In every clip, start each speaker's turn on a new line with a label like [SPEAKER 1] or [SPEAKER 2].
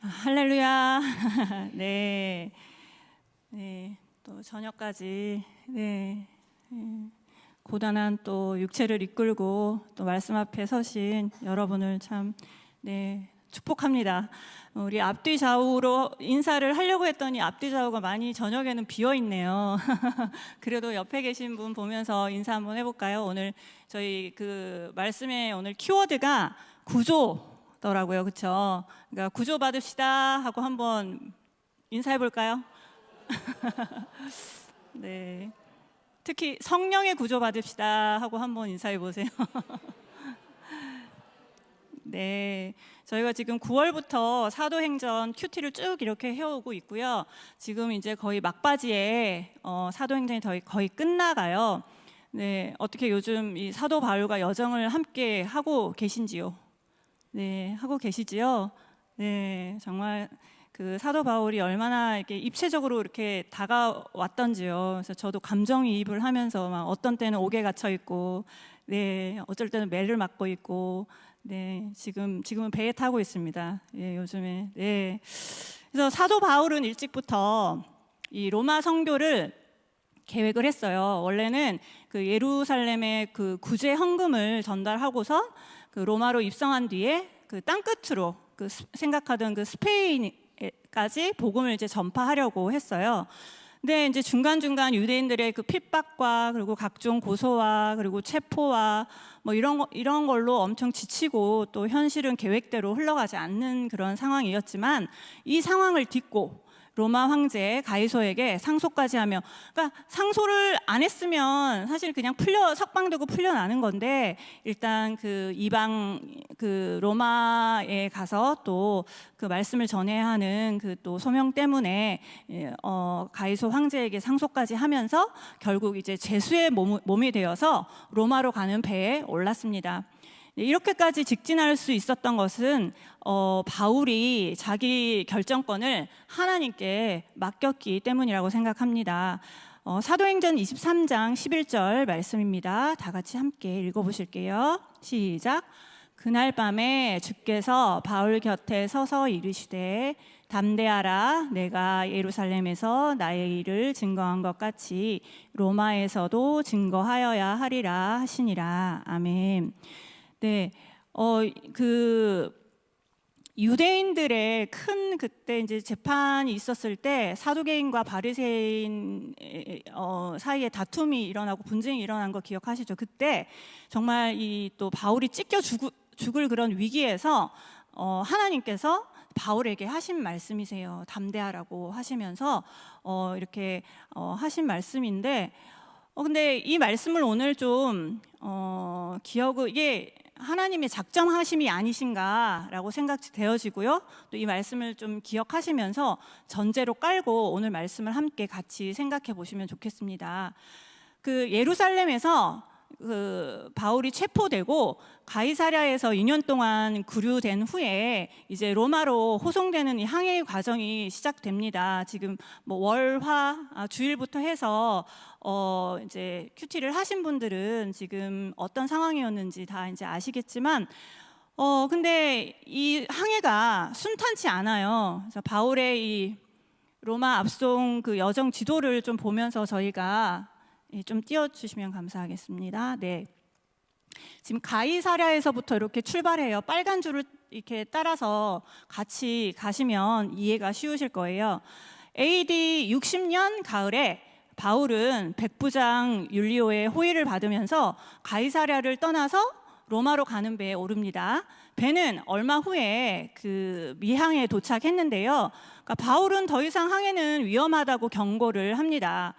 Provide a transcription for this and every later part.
[SPEAKER 1] 할렐루야. 네. 네. 또 저녁까지 고단한 또 육체를 이끌고 또 말씀 앞에 서신 여러분을 참 축복합니다. 우리 앞뒤 좌우로 인사를 하려고 했더니 앞뒤 좌우가 많이 저녁에는 비어 있네요. 그래도 옆에 계신 분 보면서 인사 한번 해볼까요? 오늘 저희 그 말씀의 오늘 키워드가 구조더라고요, 그렇죠? 그러니까 구조 받읍시다 하고 한번 인사해 볼까요? 네. 특히 성령의 구조 받읍시다 하고 한번 인사해 보세요. 네, 저희가 지금 9월부터 사도행전 큐티를 쭉 이렇게 해오고 있고요. 지금 이제 거의 막바지에 사도행전이 거의 끝나가요. 네, 어떻게 요즘 이 사도 바울과 여정을 함께 하고 계신지요? 네, 하고 계시지요? 네, 정말 그 사도 바울이 얼마나 이렇게 입체적으로 이렇게 다가왔던지요. 그래서 저도 감정이입을 하면서 막 어떤 때는 옥에 갇혀 있고, 네, 어쩔 때는 매를 맞고 있고, 네, 지금은 배에 타고 있습니다. 예, 요즘에. 네. 그래서 사도 바울은 일찍부터 이 로마 선교를 계획을 했어요. 원래는 그 예루살렘의 그 구제 헌금을 전달하고서 그 로마로 입성한 뒤에 그 땅끝으로 그 생각하던 그 스페인까지 복음을 이제 전파하려고 했어요. 근데 이제 중간중간 유대인들의 그 핍박과 그리고 각종 고소와 그리고 체포와 뭐 이런 걸로 엄청 지치고 또 현실은 계획대로 흘러가지 않는 그런 상황이었지만 이 상황을 딛고 로마 황제 가이소에게 상소까지 하며, 그러니까 상소를 안 했으면 사실 그냥 석방되고 풀려나는 건데, 일단 그 이방 그 로마에 가서 또 그 말씀을 전해야 하는 그 또 소명 때문에 가이소 황제에게 상소까지 하면서 결국 이제 제수의 몸이 되어서 로마로 가는 배에 올랐습니다. 이렇게까지 직진할 수 있었던 것은 바울이 자기 결정권을 하나님께 맡겼기 때문이라고 생각합니다. 사도행전 23장 11절 말씀입니다. 다 같이 함께 읽어보실게요. 시작. 그날 밤에 주께서 바울 곁에 서서 이르시되 담대하라, 내가 예루살렘에서 나의 일을 증거한 것 같이 로마에서도 증거하여야 하리라 하시니라. 아멘. 네, 그 유대인들의 큰 그때 이제 재판이 있었을 때 사두개인과 바리새인 사이에 다툼이 일어나고 분쟁이 일어난 거 기억하시죠? 그때 정말 이 또 바울이 찢겨 죽을 그런 위기에서 하나님께서 바울에게 하신 말씀이세요. 담대하라고 하시면서 이렇게 하신 말씀인데, 근데 이 말씀을 오늘 좀 이게 하나님의 작정하심이 아니신가라고 생각되어지고요. 또 이 말씀을 좀 기억하시면서 전제로 깔고 오늘 말씀을 함께 같이 생각해 보시면 좋겠습니다. 그 예루살렘에서 그 바울이 체포되고 가이사랴에서 2년 동안 구류된 후에 이제 로마로 호송되는 이 항해 과정이 시작됩니다. 지금 뭐 월화 주일부터 해서 이제 큐티를 하신 분들은 지금 어떤 상황이었는지 다 이제 아시겠지만, 근데 이 항해가 순탄치 않아요. 그래서 바울의 이 로마 압송 그 여정 지도를 좀 보면서 저희가 좀 띄워주시면 감사하겠습니다. 네. 지금 가이사랴에서부터 이렇게 출발해요. 빨간 줄을 이렇게 따라서 같이 가시면 이해가 쉬우실 거예요. AD 60년 가을에 바울은 백부장 율리오의 호의를 받으면서 가이사랴를 떠나서 로마로 가는 배에 오릅니다. 배는 얼마 후에 그 미항에 도착했는데요. 그러니까 바울은 더 이상 항해는 위험하다고 경고를 합니다.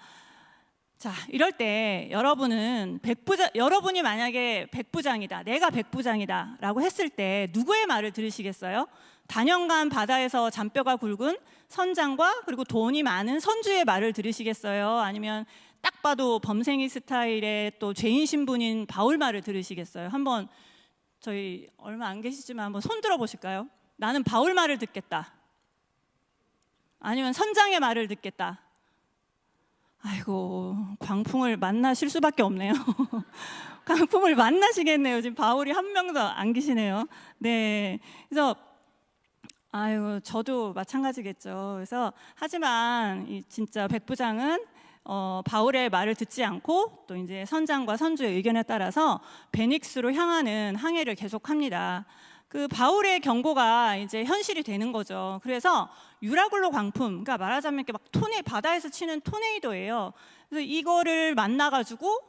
[SPEAKER 1] 자, 이럴 때 여러분이 만약에 백부장이다, 내가 백부장이다 라고 했을 때 누구의 말을 들으시겠어요? 단연간 바다에서 잔뼈가 굵은 선장과 그리고 돈이 많은 선주의 말을 들으시겠어요? 아니면 딱 봐도 범생이 스타일의 또 죄인 신분인 바울 말을 들으시겠어요? 한번 저희 얼마 안 계시지만 한번 손 들어 보실까요? 나는 바울 말을 듣겠다. 아니면 선장의 말을 듣겠다. 아이고, 광풍을 만나실 수밖에 없네요. 광풍을 만나시겠네요. 지금 바울이 한 명도 안 계시네요. 네, 그래서 아유, 저도 마찬가지겠죠. 그래서 하지만 이 진짜 백부장은 바울의 말을 듣지 않고 또 이제 선장과 선주의 의견에 따라서 베닉스로 향하는 항해를 계속합니다. 그 바울의 경고가 이제 현실이 되는 거죠. 그래서 유라굴로 광풍, 그러니까 말하자면 이렇게 막 바다에서 치는 토네이도예요. 그래서 이거를 만나가지고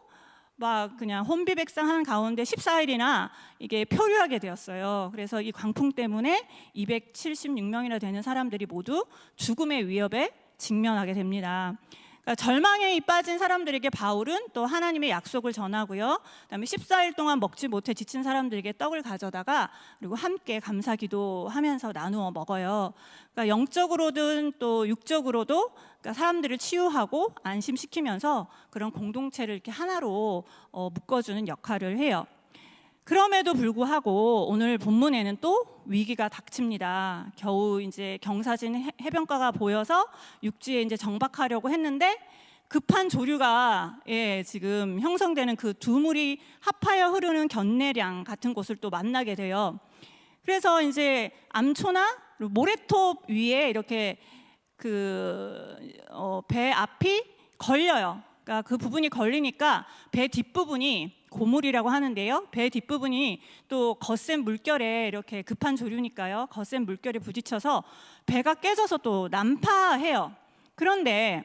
[SPEAKER 1] 막 그냥 혼비백산한 가운데 14일이나 이게 표류하게 되었어요. 그래서 이 광풍 때문에 276명이나 되는 사람들이 모두 죽음의 위협에 직면하게 됩니다. 그러니까 절망에 빠진 사람들에게 바울은 또 하나님의 약속을 전하고요. 그다음에 14일 동안 먹지 못해 지친 사람들에게 떡을 가져다가 그리고 함께 감사 기도하면서 나누어 먹어요. 그러니까 영적으로든 또 육적으로도 그러니까 사람들을 치유하고 안심시키면서 그런 공동체를 이렇게 하나로 묶어주는 역할을 해요. 그럼에도 불구하고 오늘 본문에는 또 위기가 닥칩니다. 겨우 이제 경사진 해변가가 보여서 육지에 이제 정박하려고 했는데 급한 조류가 지금 형성되는 그 두 물이 합하여 흐르는 견내량 같은 곳을 또 만나게 돼요. 그래서 이제 암초나 모래톱 위에 이렇게 배 앞이 걸려요. 그러니까 그 부분이 걸리니까 배 뒷부분이 고물이라고 하는데요. 배 뒷부분이 또 거센 물결에 이렇게 급한 조류니까요. 거센 물결에 부딪혀서 배가 깨져서 또 난파해요. 그런데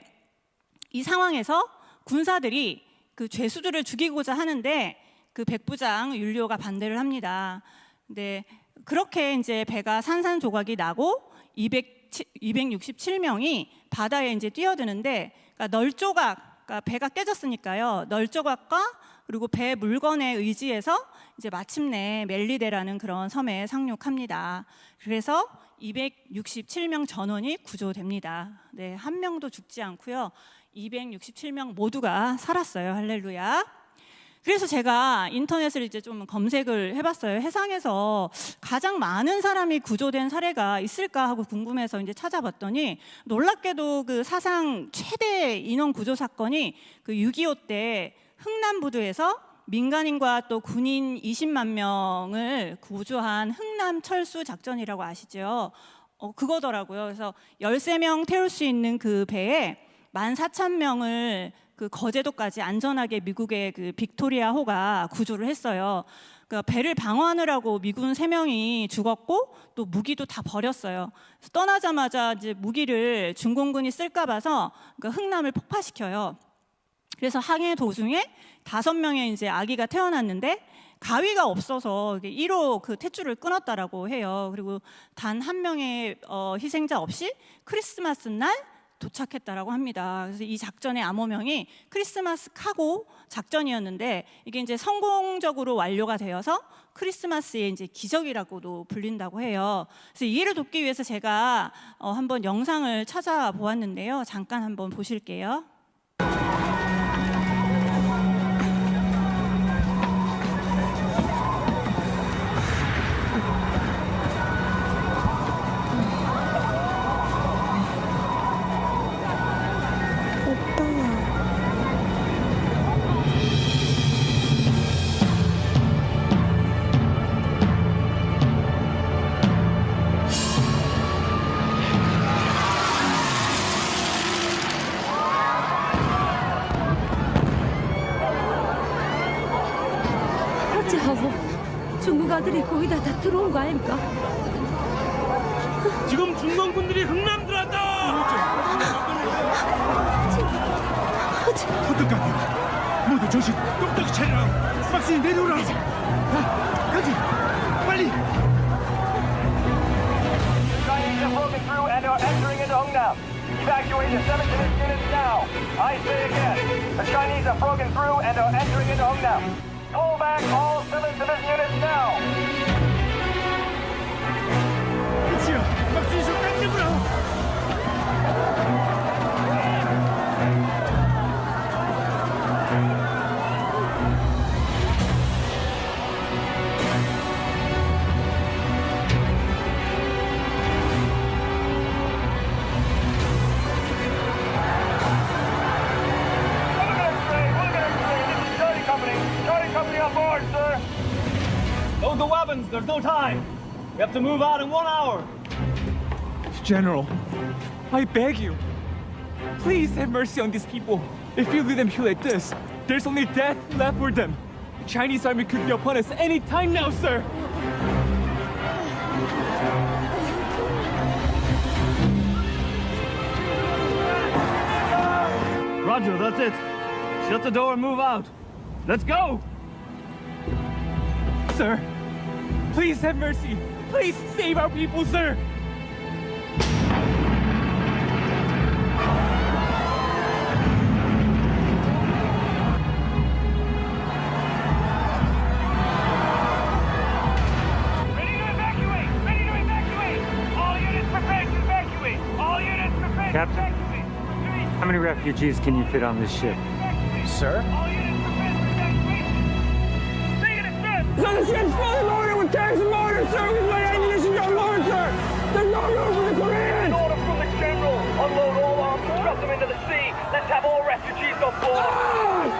[SPEAKER 1] 이 상황에서 군사들이 그 죄수들을 죽이고자 하는데 그 백부장 율리오가 반대를 합니다. 근데 그렇게 이제 배가 산산조각이 나고 267명이 바다에 이제 뛰어드는데 그러니까 그러니까 배가 깨졌으니까요. 널조각과 그리고 배 물건에 의지해서 이제 마침내 멜리데라는 그런 섬에 상륙합니다. 그래서 267명 전원이 구조됩니다. 네, 한 명도 죽지 않고요. 267명 모두가 살았어요. 할렐루야. 그래서 제가 인터넷을 이제 좀 검색을 해봤어요. 해상에서 가장 많은 사람이 구조된 사례가 있을까 하고 궁금해서 이제 찾아봤더니 놀랍게도 그 사상 최대 인원 구조 사건이 그 6.25 때 흥남부두에서 민간인과 또 군인 20만 명을 구조한 흥남 철수 작전이라고 아시죠? 그거더라고요. 그래서 13명 태울 수 있는 그 배에 14,000명을 그 거제도까지 안전하게 미국의 그 빅토리아호가 구조를 했어요. 그러니까 배를 방어하느라고 미군 3명이 죽었고 또 무기도 다 버렸어요. 떠나자마자 이제 무기를 중공군이 쓸까 봐서 그러니까 흥남을 폭파시켜요. 그래서 항해 도중에 5명의 이제 아기가 태어났는데 가위가 없어서 1호 그 탯줄을 끊었다라고 해요. 그리고 단 한 명의 희생자 없이 크리스마스 날 도착했다라고 합니다. 그래서 이 작전의 암호명이 크리스마스 카고 작전이었는데 이게 이제 성공적으로 완료가 되어서 크리스마스의 이제 기적이라고도 불린다고 해요. 그래서 이해를 돕기 위해서 제가 한번 영상을 찾아보았는데요. 잠깐 한번 보실게요.
[SPEAKER 2] 중국 아들이 거의 다 들어온 거 아닙니까?
[SPEAKER 3] 지금 중공군들이 흥남 들어왔다.
[SPEAKER 4] 어떡하냐? 모두 정신 똑똑히 차려라. 박스니 내려오라. 가지, 빨리.
[SPEAKER 5] Chinese have broken through and are entering into Hungnam. Evacuate the 7 division units now. I say again, the Chinese have broken through and are entering into Hungnam. Pull back all 7 division units now.
[SPEAKER 4] 그치야, 박스니 좀 땡겨보라.
[SPEAKER 3] Load the weapons, there's no time. We have to move out in 1 hour.
[SPEAKER 4] General.
[SPEAKER 6] I beg you, please have mercy on these people. If you leave them here like this, there's only death left for them. The Chinese army could be upon us any time now, sir.
[SPEAKER 3] Roger, that's it. Shut the door and move out. Let's go!
[SPEAKER 6] Sir, please have mercy. Please save our people, sir.
[SPEAKER 5] Ready to evacuate! Ready to evacuate! All units prepared to evacuate! All units prepared
[SPEAKER 7] Captain?
[SPEAKER 5] to evacuate! Three,
[SPEAKER 7] How many refugees can you fit on this ship?
[SPEAKER 5] evacuate!
[SPEAKER 6] Sir?
[SPEAKER 5] All units prepared for evacuation! Stay in its bed!
[SPEAKER 3] So the ship's fully loaded with tanks and mortars, sir. We've laid ammunition on board, sir. There's no room for the Koreans.
[SPEAKER 5] Order from the general! Unload all arms and drop them into the sea! Let's have all refugees on board!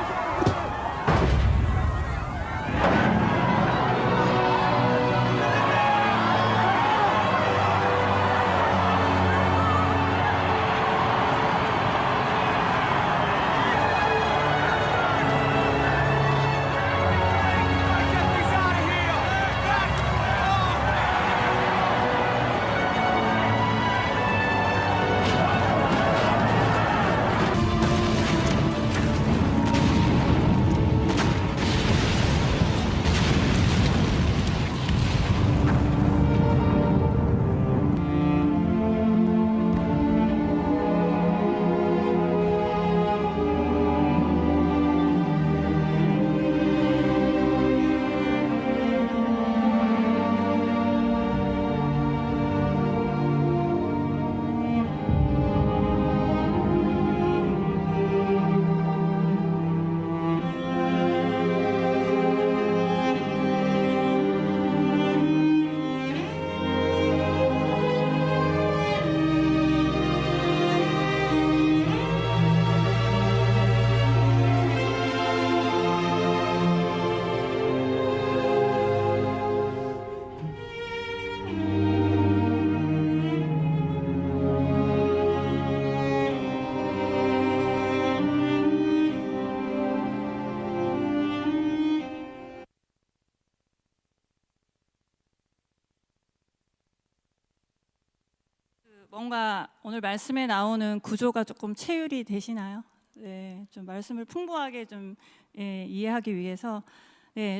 [SPEAKER 1] 뭔가 오늘 말씀에 나오는 구조가 조금 체휼이 되시나요? 네, 좀 말씀을 풍부하게 좀 이해하기 위해서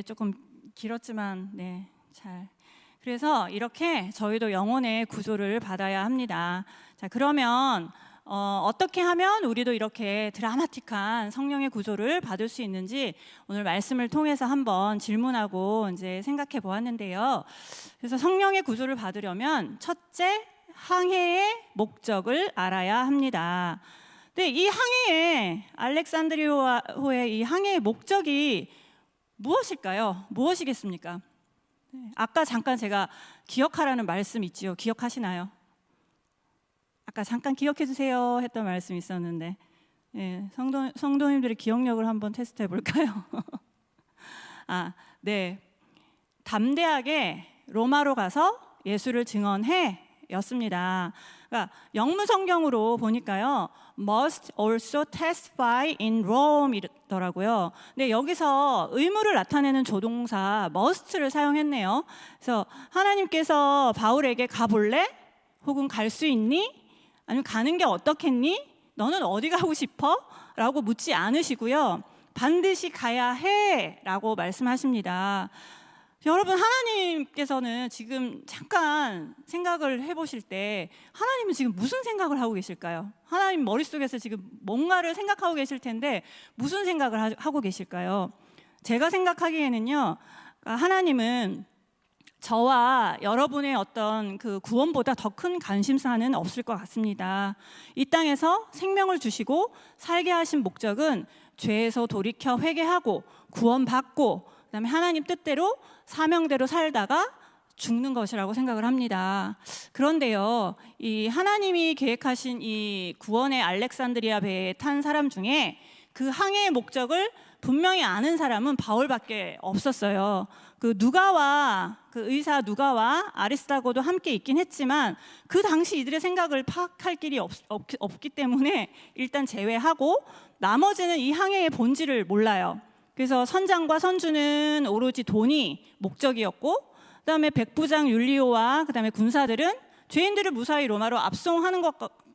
[SPEAKER 1] 조금 길었지만 잘. 그래서 이렇게 저희도 영혼의 구조를 받아야 합니다. 자, 그러면 어떻게 하면 우리도 이렇게 드라마틱한 성령의 구조를 받을 수 있는지 오늘 말씀을 통해서 한번 질문하고 이제 생각해 보았는데요. 그래서 성령의 구조를 받으려면 첫째, 항해의 목적을 알아야 합니다. 근데 이 항해의 알렉산드리아호의 이 항해의 목적이 무엇일까요? 무엇이겠습니까? 아까 잠깐 제가 기억하라는 말씀 있지요. 기억하시나요? 아까 잠깐 기억해 주세요 했던 말씀이 있었는데 성도님들의 기억력을 한번 테스트해 볼까요? 담대하게 로마로 가서 예수를 증언해 였습니다. 그러니까 영문 성경으로 보니까요, must also testify in Rome 이더라고요. 근데 여기서 의무를 나타내는 조동사 must를 사용했네요. 그래서 하나님께서 바울에게 가볼래? 혹은 갈 수 있니? 아니면 가는 게 어떻겠니? 너는 어디 가고 싶어? 라고 묻지 않으시고요, 반드시 가야 해 라고 말씀하십니다. 여러분, 하나님께서는 지금 잠깐 생각을 해보실 때 하나님은 지금 무슨 생각을 하고 계실까요? 하나님 머릿속에서 지금 뭔가를 생각하고 계실 텐데 무슨 생각을 하고 계실까요? 제가 생각하기에는요, 하나님은 저와 여러분의 어떤 그 구원보다 더 큰 관심사는 없을 것 같습니다. 이 땅에서 생명을 주시고 살게 하신 목적은 죄에서 돌이켜 회개하고 구원받고 그다음에 하나님 뜻대로 사명대로 살다가 죽는 것이라고 생각을 합니다. 그런데요, 이 하나님이 계획하신 이 구원의 알렉산드리아 배에 탄 사람 중에 그 항해의 목적을 분명히 아는 사람은 바울밖에 없었어요. 그 누가와 그 의사 누가와 아리스다고도 함께 있긴 했지만 그 당시 이들의 생각을 파악할 길이 없기 때문에 일단 제외하고 나머지는 이 항해의 본질을 몰라요. 그래서 선장과 선주는 오로지 돈이 목적이었고, 그다음에 백부장 율리오와 그다음에 군사들은 죄인들을 무사히 로마로 압송하는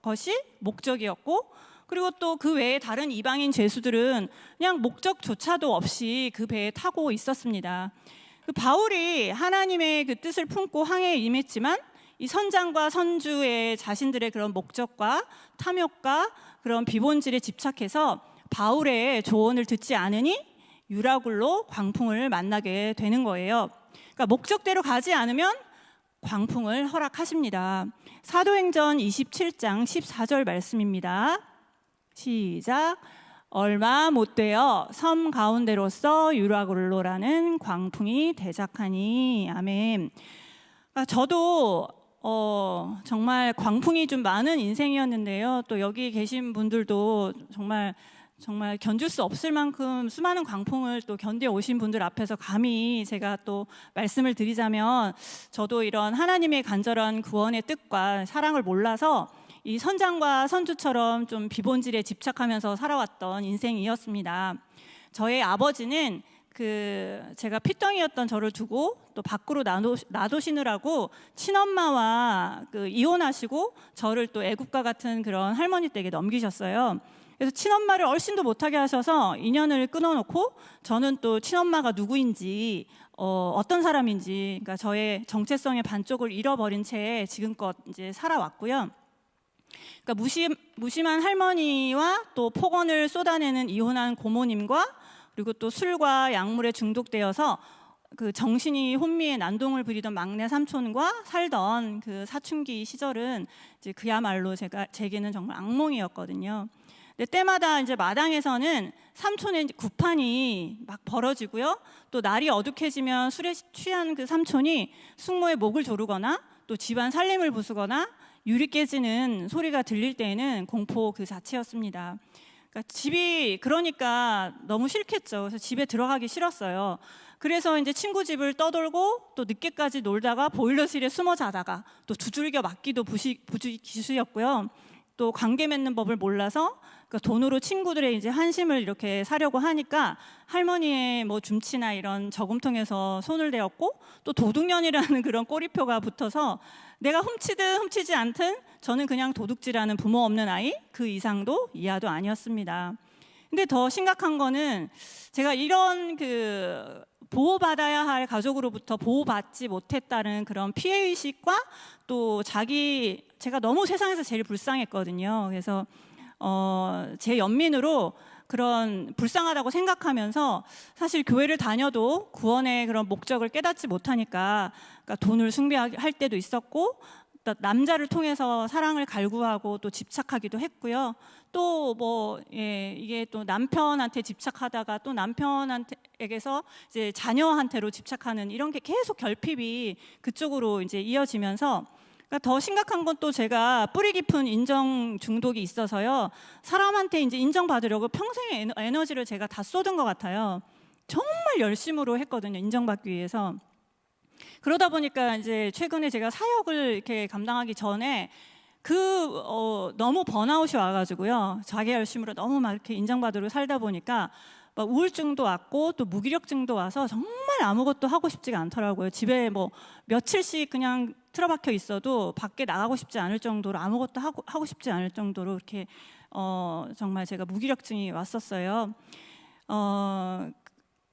[SPEAKER 1] 것이 목적이었고, 그리고 또 그 외에 다른 이방인 죄수들은 그냥 목적조차도 없이 그 배에 타고 있었습니다. 그 바울이 하나님의 그 뜻을 품고 항해에 임했지만 이 선장과 선주의 자신들의 그런 목적과 탐욕과 그런 비본질에 집착해서 바울의 조언을 듣지 않으니 유라굴로 광풍을 만나게 되는 거예요. 그러니까 목적대로 가지 않으면 광풍을 허락하십니다. 사도행전 27장 14절 말씀입니다. 시작. 얼마 못되어 섬 가운데로서 유라굴로라는 광풍이 대작하니. 아멘. 그러니까 저도 정말 광풍이 좀 많은 인생이었는데요. 또 여기 계신 분들도 정말 견딜 수 없을 만큼 수많은 광풍을 또 견뎌 오신 분들 앞에서 감히 제가 또 말씀을 드리자면, 저도 이런 하나님의 간절한 구원의 뜻과 사랑을 몰라서 이 선장과 선주처럼 좀 비본질에 집착하면서 살아왔던 인생이었습니다. 저의 아버지는 제가 핏덩이였던 저를 두고 또 밖으로 놔두시느라고 친엄마와 이혼하시고 저를 또 애국가 같은 그런 할머니 댁에 넘기셨어요. 그래서 친엄마를 얼씬도 못하게 하셔서 인연을 끊어놓고 저는 또 친엄마가 누구인지 어떤 사람인지, 그러니까 저의 정체성의 반쪽을 잃어버린 채 지금껏 이제 살아왔고요. 그러니까 무심한 할머니와 또 폭언을 쏟아내는 이혼한 고모님과 그리고 또 술과 약물에 중독되어서 그 정신이 혼미해 난동을 부리던 막내 삼촌과 살던 그 사춘기 시절은 이제 그야말로 제게는 정말 악몽이었거든요. 근데 때마다 이제 마당에서는 삼촌의 구판이 막 벌어지고요. 또 날이 어둑해지면 술에 취한 그 삼촌이 숙모의 목을 조르거나 또 집안 살림을 부수거나 유리 깨지는 소리가 들릴 때에는 공포 그 자체였습니다. 그러니까 집이 그러니까 너무 싫겠죠. 그래서 집에 들어가기 싫었어요. 그래서 이제 친구 집을 떠돌고 또 늦게까지 놀다가 보일러실에 숨어 자다가 또 두들겨 맞기도 부지기수였고요. 또 관계 맺는 법을 몰라서 돈으로 친구들의 이제 한심을 이렇게 사려고 하니까 할머니의 뭐 줌치나 이런 저금통에서 손을 대었고, 또 도둑년이라는 그런 꼬리표가 붙어서 내가 훔치든 훔치지 않든 저는 그냥 도둑질하는 부모 없는 아이, 그 이상도 이하도 아니었습니다. 근데 더 심각한 거는 제가 이런 보호받아야 할 가족으로부터 보호받지 못했다는 그런 피해의식과 또 제가 너무 세상에서 제일 불쌍했거든요. 그래서 제 연민으로 그런 불쌍하다고 생각하면서 사실 교회를 다녀도 구원의 그런 목적을 깨닫지 못하니까 그러니까 돈을 숭배할 때도 있었고, 또 남자를 통해서 사랑을 갈구하고 또 집착하기도 했고요. 또 이게 또 남편한테 집착하다가 또 남편에게서 이제 자녀한테로 집착하는 이런 게 계속 결핍이 그쪽으로 이제 이어지면서, 그러니까 더 심각한 건 또 제가 뿌리 깊은 인정 중독이 있어서요. 사람한테 이제 인정받으려고 평생의 에너지를 제가 다 쏟은 것 같아요. 정말 열심으로 했거든요. 인정받기 위해서. 그러다 보니까 이제 최근에 제가 사역을 이렇게 감당하기 전에 너무 번아웃이 와가지고요. 자기 열심으로 너무 막 이렇게 인정받으러 살다 보니까 막 우울증도 왔고 또 무기력증도 와서 정말 아무것도 하고 싶지가 않더라고요. 집에 뭐 며칠씩 그냥 틀어박혀 있어도 밖에 나가고 싶지 않을 정도로, 아무것도 하고 싶지 않을 정도로 이렇게 정말 제가 무기력증이 왔었어요.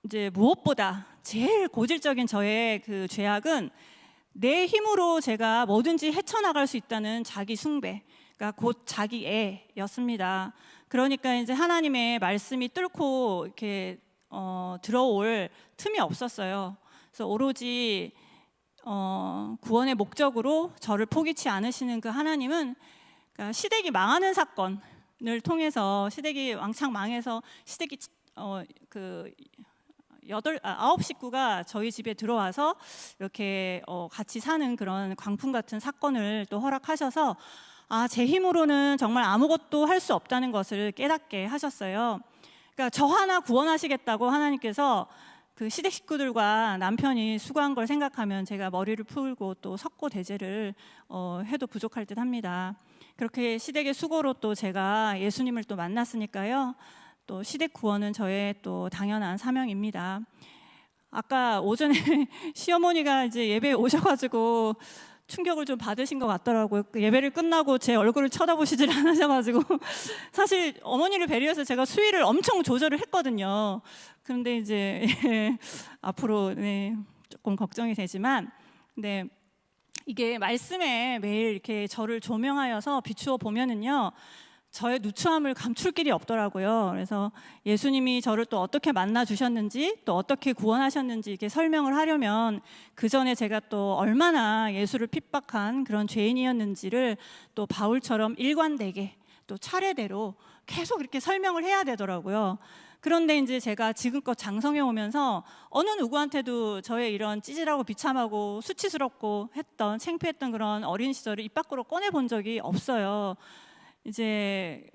[SPEAKER 1] 이제 무엇보다 제일 고질적인 저의 그 죄악은 내 힘으로 제가 뭐든지 헤쳐나갈 수 있다는 자기 숭배, 그러니까 곧 자기 애였습니다. 그러니까 이제 하나님의 말씀이 뚫고 이렇게 들어올 틈이 없었어요. 그래서 오로지 구원의 목적으로 저를 포기치 않으시는 그 하나님은, 그러니까 시댁이 망하는 사건을 통해서, 시댁이 왕창 망해서 시댁이 9 식구가 저희 집에 들어와서 이렇게 같이 사는 그런 광풍 같은 사건을 또 허락하셔서 제 힘으로는 정말 아무것도 할 수 없다는 것을 깨닫게 하셨어요. 그러니까 저 하나 구원하시겠다고 하나님께서 그 시댁 식구들과 남편이 수고한 걸 생각하면 제가 머리를 풀고 또 석고대죄를 해도 부족할 듯 합니다. 그렇게 시댁의 수고로 또 제가 예수님을 또 만났으니까요. 또 시댁 구원은 저의 또 당연한 사명입니다. 아까 오전에 시어머니가 이제 예배에 오셔가지고 충격을 좀 받으신 것 같더라고요. 그 예배를 끝나고 제 얼굴을 쳐다보시질 않으셔가지고 사실 어머니를 배려해서 제가 수위를 엄청 조절을 했거든요. 그런데 이제 앞으로 조금 걱정이 되지만, 근데 이게 말씀에 매일 이렇게 저를 조명하여서 비추어 보면은요, 저의 누추함을 감출 길이 없더라고요. 그래서 예수님이 저를 또 어떻게 만나 주셨는지, 또 어떻게 구원하셨는지 이렇게 설명을 하려면 그 전에 제가 또 얼마나 예수를 핍박한 그런 죄인이었는지를 또 바울처럼 일관되게 또 차례대로 계속 이렇게 설명을 해야 되더라고요. 그런데 이제 제가 지금껏 장성해 오면서 어느 누구한테도 저의 이런 찌질하고 비참하고 수치스럽고 했던, 창피했던 그런 어린 시절을 입 밖으로 꺼내 본 적이 없어요. 이제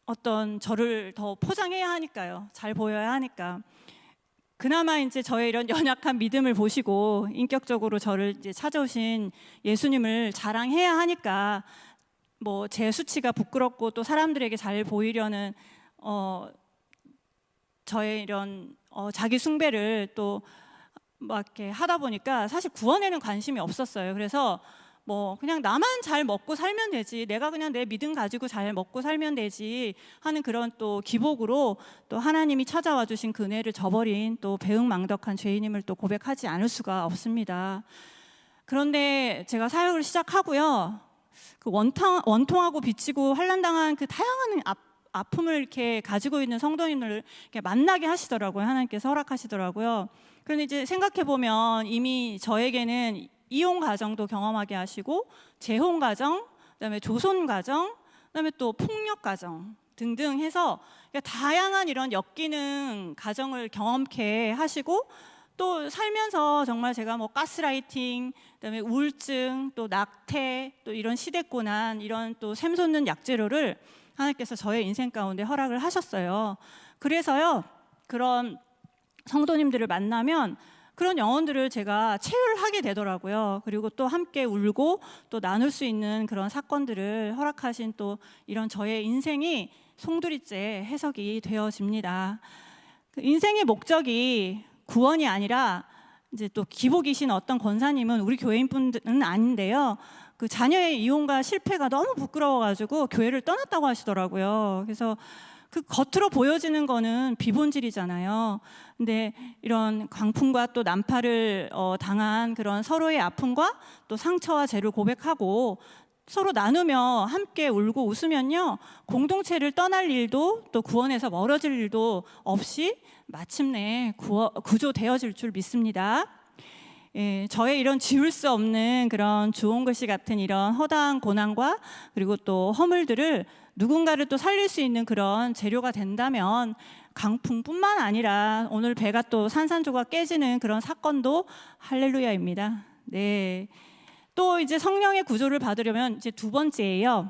[SPEAKER 1] 어떤 저를 더 포장해야 하니까요. 잘 보여야 하니까. 그나마 이제 저의 이런 연약한 믿음을 보시고 인격적으로 저를 이제 찾아오신 예수님을 자랑해야 하니까 뭐 제 수치가 부끄럽고 또 사람들에게 잘 보이려는 저의 이런 자기 숭배를 또 막 이렇게 하다 보니까 사실 구원에는 관심이 없었어요. 그래서 뭐 그냥 나만 잘 먹고 살면 되지, 내가 그냥 내 믿음 가지고 잘 먹고 살면 되지 하는 그런 또 기복으로 또 하나님이 찾아와 주신 그 은혜를 저버린 또 배은망덕한 죄인임을 또 고백하지 않을 수가 없습니다. 그런데 제가 사역을 시작하고요, 그 원통하고 비치고 환난당한 그 다양한 아픔을 이렇게 가지고 있는 성도님들을 이렇게 만나게 하시더라고요. 하나님께서 허락하시더라고요. 그런데 이제 생각해 보면 이미 저에게는 이혼 가정도 경험하게 하시고, 재혼 가정, 그다음에 조손 가정, 그다음에 또 폭력 가정 등등 해서 다양한 이런 엮이는 가정을 경험케 하시고, 또 살면서 정말 제가 뭐 가스라이팅, 그다음에 우울증, 또 낙태, 또 이런 시댁 고난, 이런 또 샘솟는 약재료를 하나님께서 저의 인생 가운데 허락을 하셨어요. 그래서요, 그런 성도님들을 만나면 그런 영혼들을 제가 체유를 하게 되더라고요. 그리고 또 함께 울고 또 나눌 수 있는 그런 사건들을 허락하신 또 이런 저의 인생이 송두리째 해석이 되어집니다. 인생의 목적이 구원이 아니라 이제 또 기복이신 어떤 권사님은 우리 교회인분들은 아닌데요, 그 자녀의 이혼과 실패가 너무 부끄러워가지고 교회를 떠났다고 하시더라고요. 그래서 그 겉으로 보여지는 거는 비본질이잖아요. 근데 이런 광풍과 또 난파를 당한 그런 서로의 아픔과 또 상처와 죄를 고백하고 서로 나누며 함께 울고 웃으면요, 공동체를 떠날 일도 또 구원에서 멀어질 일도 없이 마침내 구조되어질 줄 믿습니다. 예, 저의 이런 지울 수 없는 그런 주홍 글씨 같은 이런 허다한 고난과 그리고 또 허물들을 누군가를 또 살릴 수 있는 그런 재료가 된다면 강풍뿐만 아니라 오늘 배가 또 산산조각 깨지는 그런 사건도 할렐루야입니다. 네. 또 이제 성령의 구조를 받으려면 이제 두 번째예요.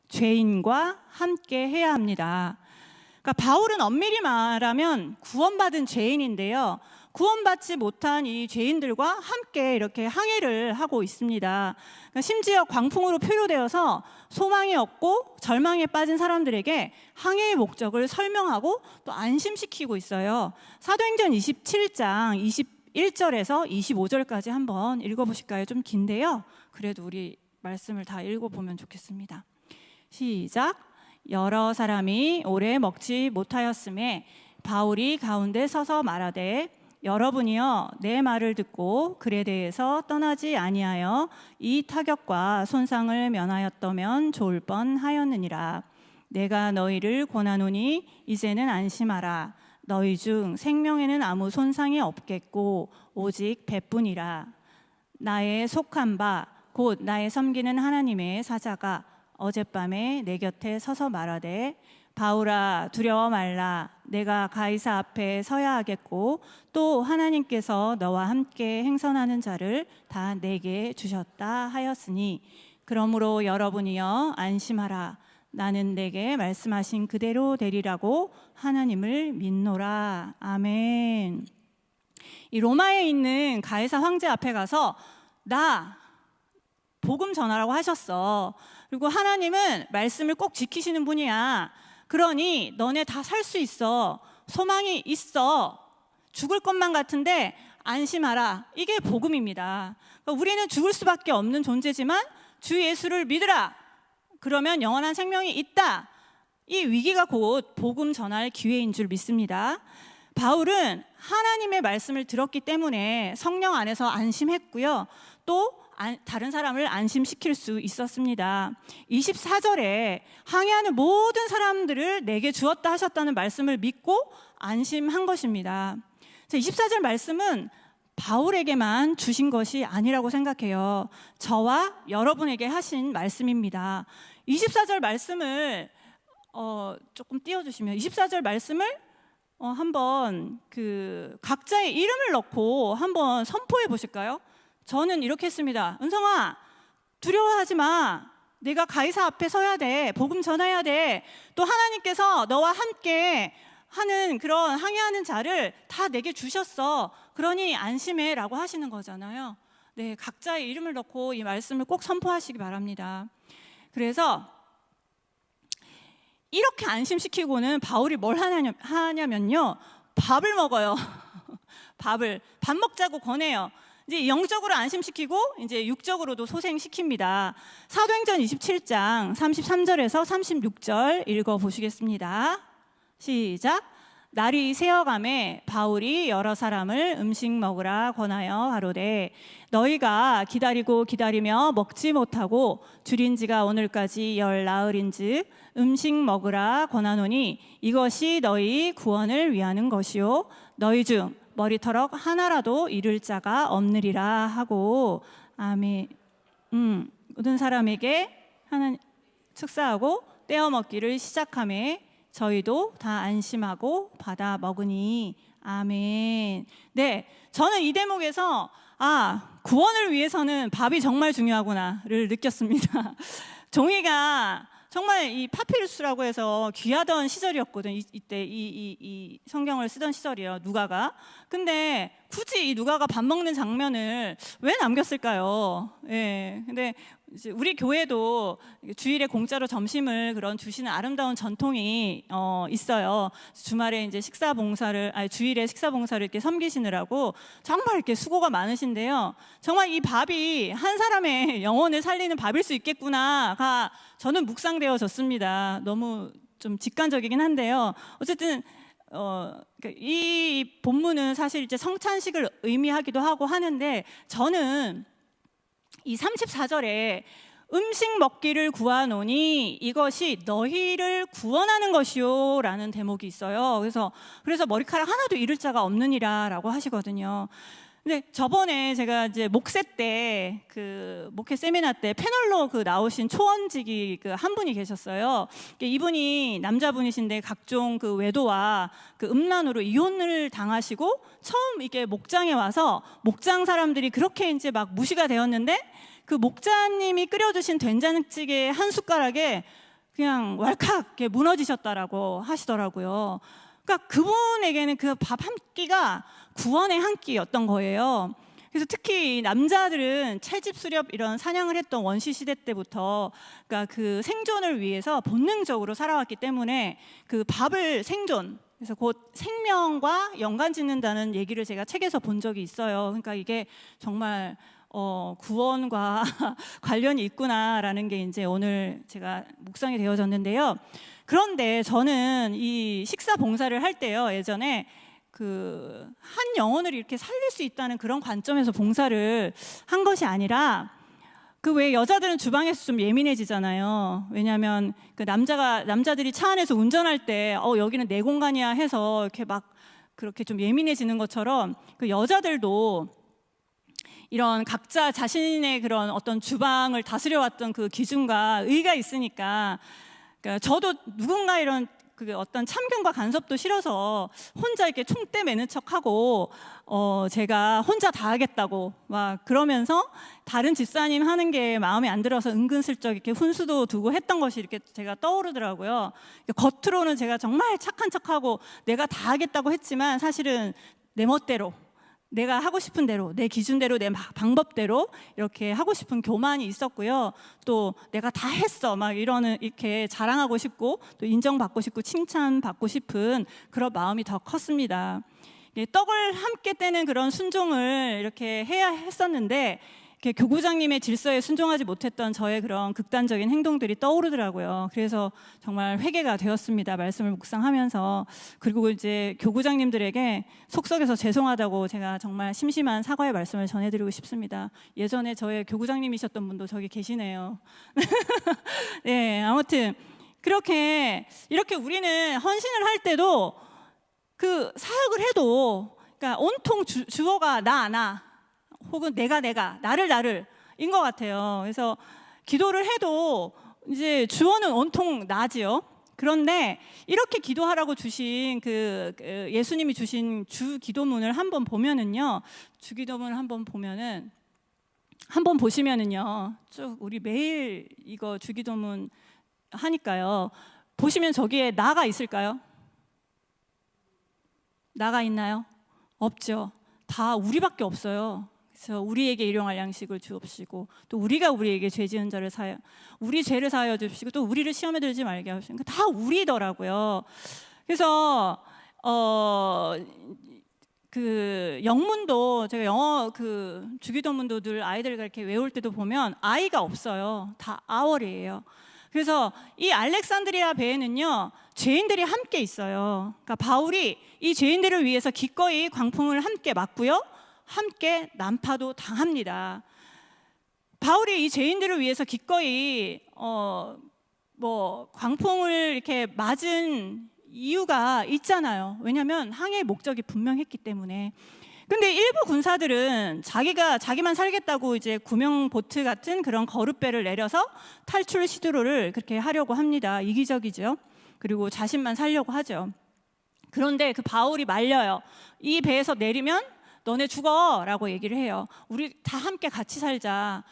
[SPEAKER 1] 죄인과 함께 해야 합니다. 그러니까 바울은 엄밀히 말하면 구원받은 죄인인데요, 구원받지 못한 이 죄인들과 함께 이렇게 항해를 하고 있습니다. 그러니까 심지어 광풍으로 표류되어서 소망이 없고 절망에 빠진 사람들에게 항해의 목적을 설명하고 또 안심시키고 있어요. 사도행전 27장 21절에서 25절까지 한번 읽어보실까요? 좀 긴데요, 그래도 우리 말씀을 다 읽어보면 좋겠습니다. 시작. 여러 사람이 오래 먹지 못하였음에 바울이 가운데 서서 말하되, 여러분이여 내 말을 듣고 글에 대해서 떠나지 아니하여 이 타격과 손상을 면하였더면 좋을 뻔하였느니라. 내가 너희를 권하노니 이제는 안심하라. 너희 중 생명에는 아무 손상이 없겠고 오직 배뿐이라. 나의 속한 바 곧 나의 섬기는 하나님의 사자가 어젯밤에 내 곁에 서서 말하되, 바울아 두려워 말라. 내가 가이사 앞에 서야 하겠고 또 하나님께서 너와 함께 행선하는 자를 다 내게 주셨다 하였으니, 그러므로 여러분이여 안심하라. 나는 내게 말씀하신 그대로 되리라고 하나님을 믿노라. 아멘. 이 로마에 있는 가이사 황제 앞에 가서 나 복음 전하라고 하셨어. 그리고 하나님은 말씀을 꼭 지키시는 분이야. 그러니 너네 다 살 수 있어. 소망이 있어. 죽을 것만 같은데 안심하라. 이게 복음입니다. 그러니까 우리는 죽을 수밖에 없는 존재지만 주 예수를 믿으라. 그러면 영원한 생명이 있다. 이 위기가 곧 복음 전할 기회인 줄 믿습니다. 바울은 하나님의 말씀을 들었기 때문에 성령 안에서 안심했고요. 또 다른 사람을 안심시킬 수 있었습니다. 24절에 항해하는 모든 사람들을 내게 주었다 하셨다는 말씀을 믿고 안심한 것입니다. 24절 말씀은 바울에게만 주신 것이 아니라고 생각해요. 저와 여러분에게 하신 말씀입니다. 24절 말씀을 조금 띄워주시면 24절 말씀을 한번 각자의 이름을 넣고 한번 선포해 보실까요? 저는 이렇게 했습니다. 은성아, 두려워하지 마. 내가 가이사 앞에 서야 돼. 복음 전해야 돼. 또 하나님께서 너와 함께 하는 그런 항해하는 자를 다 내게 주셨어. 그러니 안심해 라고 하시는 거잖아요. 네, 각자의 이름을 넣고 이 말씀을 꼭 선포하시기 바랍니다. 그래서 이렇게 안심시키고는 바울이 뭘 하냐면요. 밥을 먹어요. 밥 먹자고 권해요. 이제 영적으로 안심시키고 이제 육적으로도 소생시킵니다. 사도행전 27장 33절에서 36절 읽어보시겠습니다. 시작. 날이 새어가매 바울이 여러 사람을 음식 먹으라 권하여 가로되 너희가 기다리며 먹지 못하고 줄인 지가 오늘까지 열 나흘인즉 음식 먹으라 권하노니 이것이 너희 구원을 위하는 것이요 너희 중 머리털럭 하나라도 잃을 자가 없느리라 하고 아멘. 모든 사람에게 하나님 축사하고 떼어 먹기를 시작하매 저희도 다 안심하고 받아 먹으니 아멘. 네, 저는 이 대목에서 구원을 위해서는 밥이 정말 중요하구나를 느꼈습니다. 종이가 정말 이 파피루스라고 해서 귀하던 시절이었거든. 이때 이 성경을 쓰던 시절이에요. 누가가. 근데 굳이 이 누가가 밥 먹는 장면을 왜 남겼을까요? 예. 근데 이제 우리 교회도 주일에 공짜로 점심을 주시는 아름다운 전통이 있어요. 주말에 이제 주일에 식사 봉사를 이렇게 섬기시느라고 정말 이렇게 수고가 많으신데요. 정말 이 밥이 한 사람의 영혼을 살리는 밥일 수 있겠구나가 저는 묵상되어졌습니다. 너무 좀 직관적이긴 한데요. 어쨌든 이 본문은 사실 이제 성찬식을 의미하기도 하고 하는데 저는 이 34절에 음식 먹기를 구하노니 이것이 너희를 구원하는 것이요 라는 대목이 있어요. 그래서 머리카락 하나도 잃을 자가 없느니라 라고 하시거든요. 근데 저번에 제가 이제 목회 세미나 때 패널로 나오신 초원직이 한 분이 계셨어요. 이분이 남자분이신데 각종 외도와 음란으로 이혼을 당하시고 처음 이게 목장에 와서 목장 사람들이 그렇게 이제 막 무시가 되었는데 목자님이 끓여주신 된장찌개 한 숟가락에 그냥 왈칵 무너지셨다라고 하시더라고요. 그러니까 그분에게는 그 밥 한 끼가 구원의 한 끼였던 거예요. 그래서 특히 남자들은 채집 수렵 이런 사냥을 했던 원시 시대 때부터 그러니까 생존을 위해서 본능적으로 살아왔기 때문에 밥을 그래서 곧 생명과 연관 짓는다는 얘기를 제가 책에서 본 적이 있어요. 그러니까 이게 정말 구원과 관련이 있구나라는 게 이제 오늘 제가 묵상이 되어졌는데요. 그런데 저는 이 식사 봉사를 할 때요, 예전에 한 영혼을 이렇게 살릴 수 있다는 그런 관점에서 봉사를 한 것이 아니라 왜 여자들은 주방에서 좀 예민해지잖아요. 왜냐하면 남자들이 차 안에서 운전할 때 여기는 내 공간이야 해서 이렇게 막 그렇게 좀 예민해지는 것처럼 여자들도 이런 각자 자신의 그런 어떤 주방을 다스려왔던 기준과 의가 있으니까 저도 누군가 이런 그 어떤 참견과 간섭도 싫어서 혼자 이렇게 총대 매는 척하고 제가 혼자 다 하겠다고 막 그러면서 다른 집사님 하는 게 마음에 안 들어서 은근슬쩍 이렇게 훈수도 두고 했던 것이 이렇게 제가 떠오르더라고요. 겉으로는 제가 정말 착한 척하고 내가 다 하겠다고 했지만 사실은 내 멋대로 내가 하고 싶은 대로 내 기준대로 내 방법대로 이렇게 하고 싶은 교만이 있었고요. 또 내가 다 했어 막 이렇게 자랑하고 싶고 또 인정받고 싶고 칭찬받고 싶은 그런 마음이 더 컸습니다. 떡을 함께 떼는 그런 순종을 이렇게 해야 했었는데 교구장님의 질서에 순종하지 못했던 저의 그런 극단적인 행동들이 떠오르더라고요. 그래서 정말 회개가 되었습니다. 말씀을 묵상하면서. 그리고 이제 교구장님들에게 속썩여서 죄송하다고 제가 정말 심심한 사과의 말씀을 전해드리고 싶습니다. 예전에 저의 교구장님이셨던 분도 저기 계시네요. 네, 아무튼 이렇게 우리는 헌신을 할 때도 그 사역을 해도 그러니까 온통 주어가 나 혹은 내가 나를 인 것 같아요. 그래서 기도를 해도 이제 주어는 온통 나지요. 그런데 이렇게 기도하라고 주신 그 예수님이 주신 주 기도문을 한번 보면은요. 주 기도문을 한번 보시면은요. 쭉 우리 매일 이거 주 기도문 하니까요. 보시면 저기에 나가 있을까요? 나가 있나요? 없죠. 다 우리밖에 없어요. 그래서 우리에게 일용할 양식을 주옵시고 또 우리가 우리에게 죄 지은 자를 우리 죄를 사하여 주시고 또 우리를 시험에 들지 말게 하시고 다 우리더라고요. 그래서 그 영문도 제가 영어 그 주기도문도 늘 아이들과 이렇게 외울 때도 보면 I가 없어요. 다 our이에요. 그래서 이 알렉산드리아 배에는요 죄인들이 함께 있어요. 그러니까 바울이 이 죄인들을 위해서 기꺼이 광풍을 함께 맞고요. 함께 난파도 당합니다. 바울이 이 죄인들을 위해서 기꺼이 광풍을 이렇게 맞은 이유가 있잖아요. 왜냐하면 항해의 목적이 분명했기 때문에. 근데 일부 군사들은 자기만 살겠다고 이제 구명 보트 같은 그런 거룻배를 내려서 탈출 시도를 그렇게 하려고 합니다. 이기적이죠. 그리고 자신만 살려고 하죠. 그런데 그 바울이 말려요. 이 배에서 내리면 너네 죽어라고 얘기를 해요. 우리 다 함께 같이 살자.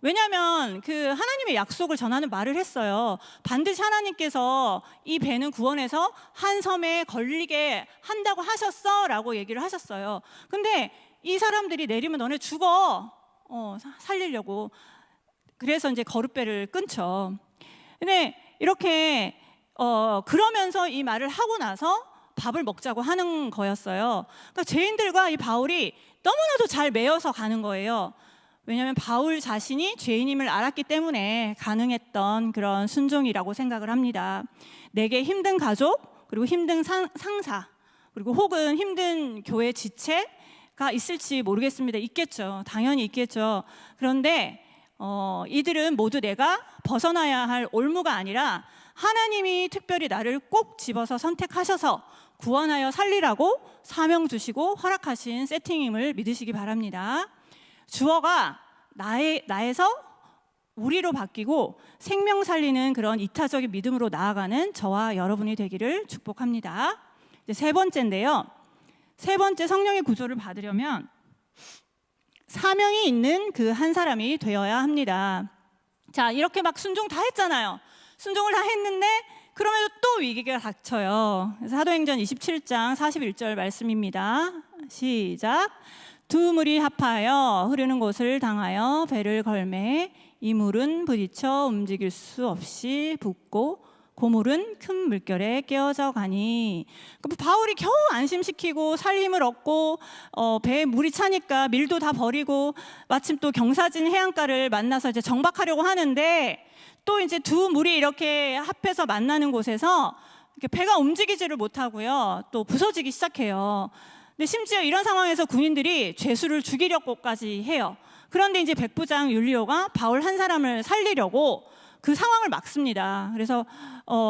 [SPEAKER 1] 왜냐하면 그 하나님의 약속을 전하는 말을 했어요. 반드시 하나님께서 이 배는 구원해서 한 섬에 걸리게 한다고 하셨어라고 얘기를 하셨어요. 근데 이 사람들이 내리면 너네 죽어. 살리려고. 그래서 이제 거룻배를 끊죠. 근데 이렇게 그러면서 이 말을 하고 나서 밥을 먹자고 하는 거였어요. 그러니까 죄인들과 이 바울이 너무나도 잘 매여서 가는 거예요. 왜냐하면 바울 자신이 죄인임을 알았기 때문에 가능했던 그런 순종이라고 생각을 합니다. 내게 힘든 가족, 그리고 힘든 상사, 그리고 혹은 힘든 교회 지체가 있을지 모르겠습니다. 있겠죠. 당연히 있겠죠. 그런데 이들은 모두 내가 벗어나야 할 올무가 아니라 하나님이 특별히 나를 꼭 집어서 선택하셔서 구원하여 살리라고 사명 주시고 허락하신 세팅임을 믿으시기 바랍니다. 주어가 나에서 우리로 바뀌고 생명 살리는 그런 이타적인 믿음으로 나아가는 저와 여러분이 되기를 축복합니다. 이제 세 번째인데요. 세 번째 성령의 구조를 받으려면 사명이 있는 그 한 사람이 되어야 합니다. 자, 이렇게 막 순종 다 했잖아요. 순종을 다 했는데 그러면 또 위기가 닥쳐요. 그래서 사도행전 27장 41절 말씀입니다. 시작. 두 물이 합하여 흐르는 곳을 당하여 배를 걸매 이 물은 부딪혀 움직일 수 없이 붓고 고물은 큰 물결에 깨어져 가니. 바울이 겨우 안심시키고 살림을 얻고 배에 물이 차니까 밀도 다 버리고 마침 또 경사진 해안가를 만나서 이제 정박하려고 하는데 또 이제 두 물이 이렇게 합해서 만나는 곳에서 이렇게 배가 움직이지를 못하고요. 또 부서지기 시작해요. 근데 심지어 이런 상황에서 군인들이 죄수를 죽이려고까지 해요. 그런데 이제 백부장 율리오가 바울 한 사람을 살리려고 그 상황을 막습니다. 그래서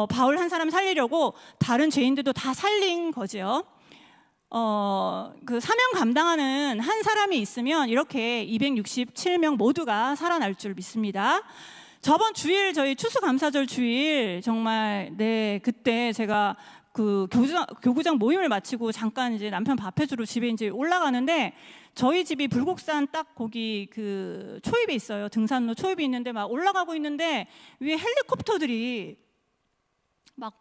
[SPEAKER 1] 바울 한 사람 살리려고 다른 죄인들도 다 살린 거죠. 그 사명 감당하는 한 사람이 있으면 이렇게 267명 모두가 살아날 줄 믿습니다. 저번 주일 저희 추수감사절 주일 정말 네 그때 제가 그 교구장 모임을 마치고 잠깐 이제 남편 밥 해주러 집에 이제 올라가는데 저희 집이 불곡산 딱 거기 그 초입에 있어요. 등산로 초입이 있는데 막 올라가고 있는데 위에 헬리콥터들이 막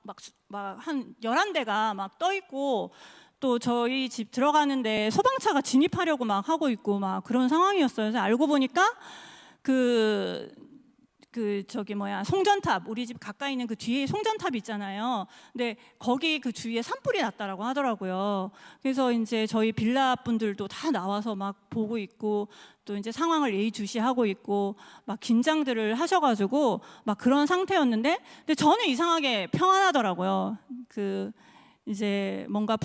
[SPEAKER 1] 한 11대가 막 떠 있고 또 저희 집 들어가는데 소방차가 진입하려고 막 하고 있고 막 그런 상황이었어요. 그래서 알고 보니까 그 저기 뭐야 송전탑 우리 집 가까이 있는 그 뒤에 송전탑 있잖아요. 근데 거기 그 주위에 산불이 났다라고 하더라고요. 그래서 이제 저희 빌라 분들도 다 나와서 막 보고 있고 또 이제 상황을 예의주시하고 있고 막 긴장들을 하셔가지고 막 그런 상태였는데 근데 저는 이상하게 평안하더라고요. 그 이제 뭔가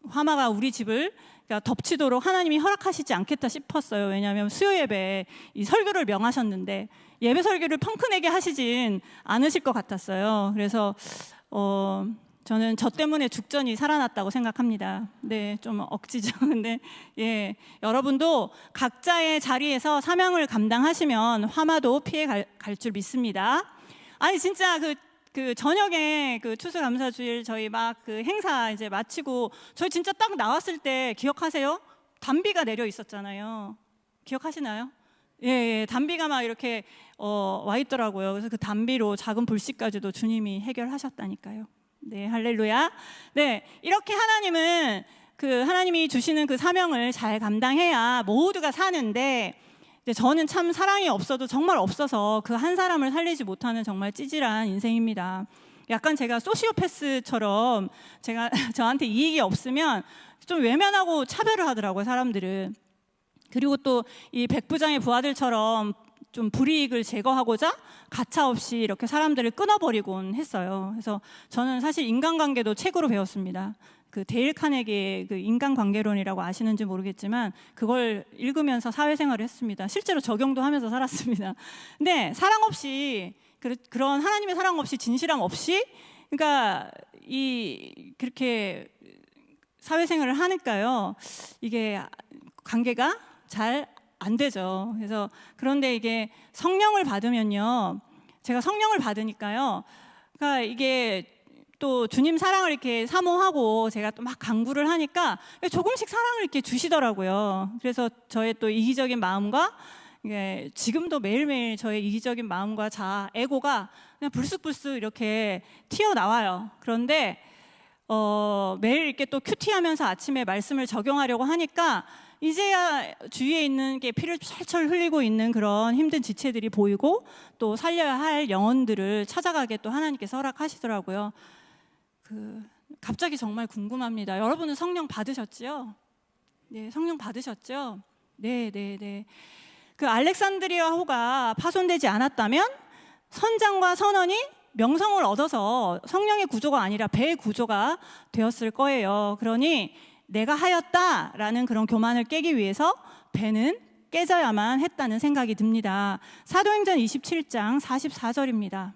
[SPEAKER 1] 화마가 우리 집을 그러니까 덮치도록 하나님이 허락하시지 않겠다 싶었어요. 왜냐하면 수요 예배에 이 설교를 명하셨는데 예배 설교를 펑크내게 하시진 않으실 것 같았어요. 그래서 저는 저 때문에 죽전이 살아났다고 생각합니다. 네, 좀 억지죠. 근데 예, 여러분도 각자의 자리에서 사명을 감당하시면 화마도 피해 갈 줄 믿습니다. 아니 진짜 그 저녁에 그 추수감사주일 저희 막 그 행사 이제 마치고 저희 진짜 딱 나왔을 때 기억하세요? 단비가 내려 있었잖아요. 기억하시나요? 예, 단비가 막 이렇게 와 있더라고요. 그래서 그 단비로 작은 불씨까지도 주님이 해결하셨다니까요. 네, 할렐루야. 네, 이렇게 하나님은 하나님이 주시는 그 사명을 잘 감당해야 모두가 사는데 저는 참 사랑이 없어도 정말 없어서 그 한 사람을 살리지 못하는 정말 찌질한 인생입니다. 약간 제가 소시오패스처럼 저한테 이익이 없으면 좀 외면하고 차별을 하더라고요, 사람들은. 그리고 또 이 백부장의 부하들처럼 좀 불이익을 제거하고자 가차없이 이렇게 사람들을 끊어버리곤 했어요. 그래서 저는 사실 인간관계도 책으로 배웠습니다. 그 데일 카네기의 그 인간관계론이라고 아시는지 모르겠지만 그걸 읽으면서 사회생활을 했습니다. 실제로 적용도 하면서 살았습니다. 근데 사랑 없이 그런 하나님의 사랑 없이 진실함 없이 그러니까 그렇게 사회생활을 하니까요. 이게 관계가 잘 안 되죠. 그래서 그런데 이게 성령을 받으면요. 제가 성령을 받으니까요. 그러니까 이게 또 주님 사랑을 이렇게 사모하고 제가 또 막 강구를 하니까 조금씩 사랑을 이렇게 주시더라고요. 그래서 저의 또 이기적인 마음과 지금도 매일매일 저의 이기적인 마음과 자아, 에고가 그냥 불쑥불쑥 이렇게 튀어나와요. 그런데 매일 이렇게 또 큐티하면서 아침에 말씀을 적용하려고 하니까 이제야 주위에 있는 게 피를 철철 흘리고 있는 그런 힘든 지체들이 보이고 또 살려야 할 영혼들을 찾아가게 또 하나님께서 허락하시더라고요. 갑자기 정말 궁금합니다. 여러분은 성령 받으셨지요? 네, 성령 받으셨죠? 네. 그 알렉산드리아 호가 파손되지 않았다면 선장과 선원이 명성을 얻어서 성령의 구조가 아니라 배의 구조가 되었을 거예요. 그러니 내가 하였다라는 그런 교만을 깨기 위해서 배는 깨져야만 했다는 생각이 듭니다. 사도행전 27장 44절입니다.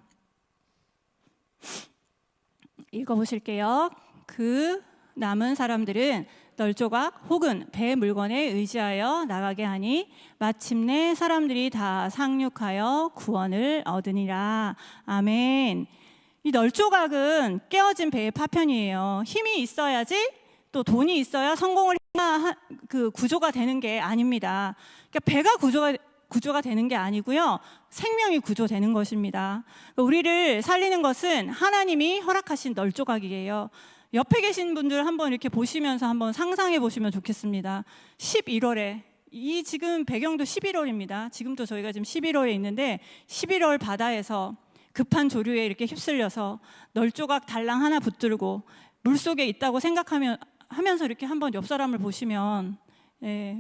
[SPEAKER 1] 읽어보실게요. 그 남은 사람들은 널조각 혹은 배 물건에 의지하여 나가게 하니 마침내 사람들이 다 상륙하여 구원을 얻으니라. 아멘. 이 널조각은 깨어진 배의 파편이에요. 힘이 있어야지 또 돈이 있어야 성공을 그 구조가 되는 게 아닙니다. 그러니까 배가 구조가 되는 게 아니고요. 생명이 구조되는 것입니다. 우리를 살리는 것은 하나님이 허락하신 널조각이에요. 옆에 계신 분들 한번 이렇게 보시면서 한번 상상해 보시면 좋겠습니다. 11월에 이 지금 배경도 11월입니다. 지금도 저희가 지금 11월에 있는데 11월 바다에서 급한 조류에 이렇게 휩쓸려서 널조각 달랑 하나 붙들고 물속에 있다고 생각하면서 이렇게 한번 옆 사람을 보시면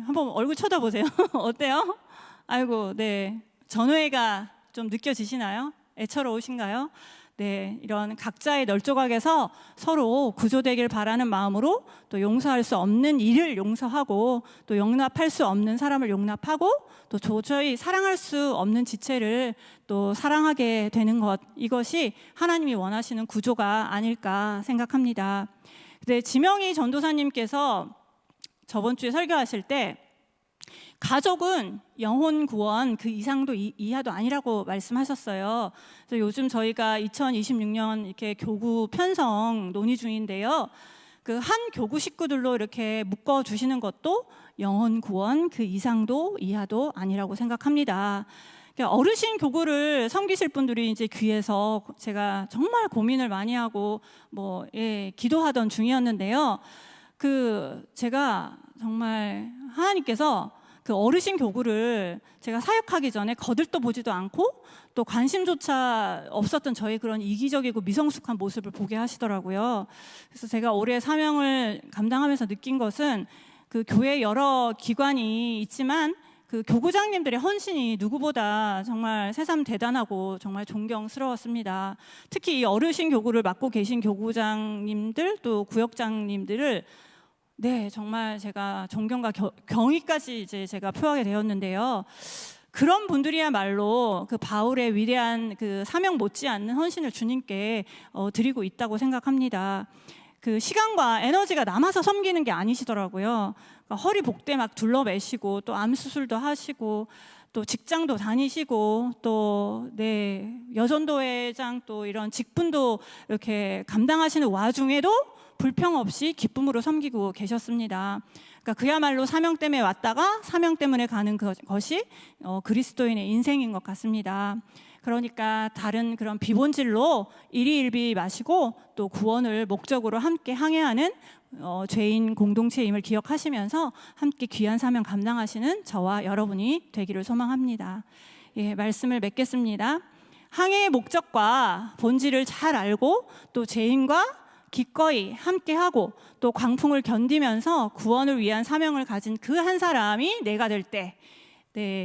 [SPEAKER 1] 한번 얼굴 쳐다보세요. 어때요? 아이고, 네. 전회가 좀 느껴지시나요? 애처로우신가요? 네, 이런 각자의 널조각에서 서로 구조되길 바라는 마음으로 또 용서할 수 없는 일을 용서하고 또 용납할 수 없는 사람을 용납하고 또 도저히 사랑할 수 없는 지체를 또 사랑하게 되는 것, 이것이 하나님이 원하시는 구조가 아닐까 생각합니다. 근데 지명희 전도사님께서 저번 주에 설교하실 때 가족은 영혼 구원 그 이상도 이하도 아니라고 말씀하셨어요. 그래서 요즘 저희가 2026년 이렇게 교구 편성 논의 중인데요. 그 한 교구 식구들로 이렇게 묶어 주시는 것도 영혼 구원 그 이상도 이하도 아니라고 생각합니다. 어르신 교구를 섬기실 분들이 이제 귀에서 제가 정말 고민을 많이 하고 기도하던 중이었는데요. 제가 정말 하나님께서 그 어르신 교구를 제가 사역하기 전에 거들떠 보지도 않고 또 관심조차 없었던 저의 그런 이기적이고 미성숙한 모습을 보게 하시더라고요. 그래서 제가 올해 사명을 감당하면서 느낀 것은 그 교회 여러 기관이 있지만 그 교구장님들의 헌신이 누구보다 정말 새삼 대단하고 정말 존경스러웠습니다. 특히 이 어르신 교구를 맡고 계신 교구장님들 또 구역장님들을 정말 제가 존경과 경의까지 이제 제가 표하게 되었는데요. 그런 분들이야말로 그 바울의 위대한 그 사명 못지않는 헌신을 주님께 드리고 있다고 생각합니다. 그 시간과 에너지가 남아서 섬기는 게 아니시더라고요. 그러니까 허리 복대 막 둘러매시고 또 암 수술도 하시고 또 직장도 다니시고 또 여전도회장 또 이런 직분도 이렇게 감당하시는 와중에도 불평 없이 기쁨으로 섬기고 계셨습니다. 그러니까 그야말로 사명 때문에 왔다가 사명 때문에 가는 것이 그리스도인의 인생인 것 같습니다. 그러니까 다른 그런 비본질로 일희일비 마시고 또 구원을 목적으로 함께 항해하는 죄인 공동체임을 기억하시면서 함께 귀한 사명 감당하시는 저와 여러분이 되기를 소망합니다. 말씀을 맺겠습니다. 항해의 목적과 본질을 잘 알고 또 죄인과 기꺼이 함께하고 또 광풍을 견디면서 구원을 위한 사명을 가진 그 한 사람이 내가 될 때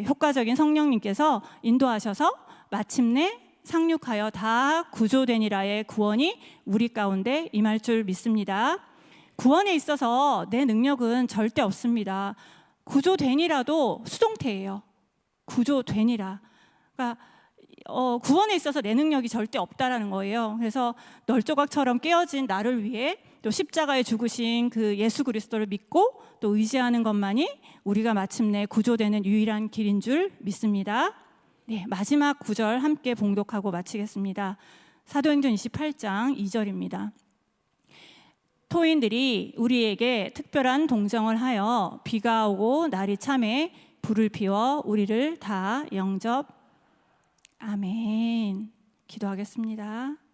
[SPEAKER 1] 효과적인 성령님께서 인도하셔서 마침내 상륙하여 다 구조되니라의 구원이 우리 가운데 임할 줄 믿습니다. 구원에 있어서 내 능력은 절대 없습니다. 구조되니라도 수동태예요. 구조되니라. 그러니까 구원에 있어서 내 능력이 절대 없다라는 거예요. 그래서 널조각처럼 깨어진 나를 위해 또 십자가에 죽으신 그 예수 그리스도를 믿고 또 의지하는 것만이 우리가 마침내 구조되는 유일한 길인 줄 믿습니다. 마지막 구절 함께 봉독하고 마치겠습니다. 사도행전 28장 2절입니다. 토인들이 우리에게 특별한 동정을 하여 비가 오고 날이 참해 불을 피워 우리를 다 영접. 아멘. 기도하겠습니다.